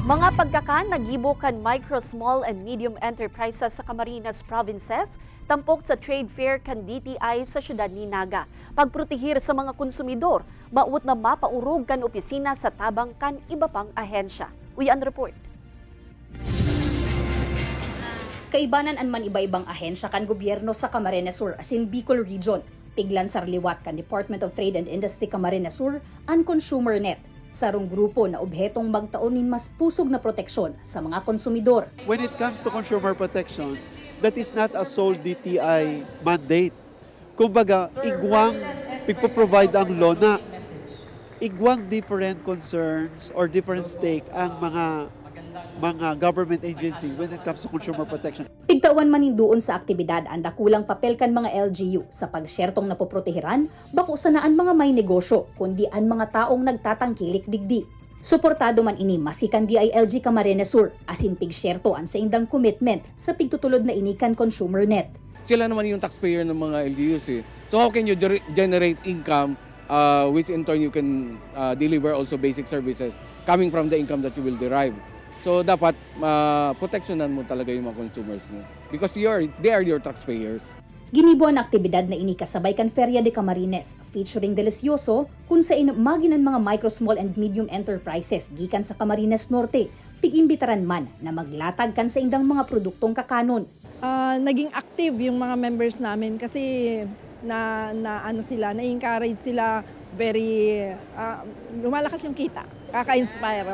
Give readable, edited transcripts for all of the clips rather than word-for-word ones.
Mga pagkakan nagibo kan micro, small and medium enterprises sa Camarines Provinces, tampok sa trade fair kan DTI sa siyudad ni Naga. Pagprotehir sa mga konsumidor, maut na mapaurog kan opisina sa tabang kan iba pang ahensya. Uyan report. Kaibanan man iba-ibang ahensya kan gobyerno sa Camarines Sur asin Bicol Region. Piglan sa liwat kan Department of Trade and Industry Camarines Sur ang ConsumerNet. Sarong grupo na obhetong magtaonin mas pusog na proteksyon sa mga konsumidor. When it comes to consumer protection, that is not a sole DTI mandate. Kumbaga, igwang pagpo-provide ang law na igwang different concerns or different stake ang mga government agency when it comes to consumer protection. Pigtawan manindoon sa aktibidad ang dakulang papel kan mga LGU sa pagsyertong napoprotehiran bako sanaan mga may negosyo kundi ang mga taong nagtatangkilik digdi. Suportado man ini masikan DILG Camarines Sur asin pigsyerto an sa indang commitment sa pigtutulod na inikan ConsumerNet. Sila naman yung taxpayer ng mga LGUs eh. So how can you generate income which in turn you can deliver also basic services coming from the income that you will derive. So dapat proteksyonan mo talaga yung mga consumers mo because they are your taxpayers. Ginibo ang aktibidad na ini kasabay kan Feria de Camarines featuring Delicioso kung saan maginan mga micro, small and medium enterprises gikan sa Camarines Norte pigimbitaran man na maglatag kan sa indang mga produktong kakanon. Naging active yung mga members namin kasi na-encourage sila very lumalakas yung kita. Kaka-inspire.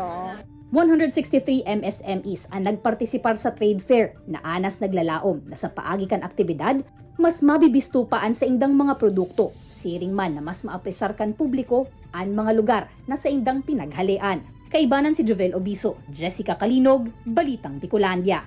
163 MSMEs ang nagpartisipar sa trade fair na anas naglalaom na sa paagi kan aktibidad, mas mabibistupaan sa indang mga produkto, siring man na mas maapresar kan publiko ang mga lugar na sa indang pinaghalian. Kaibanan si Jovel Obiso, Jessica Kalinog, Balitang Bicolandia.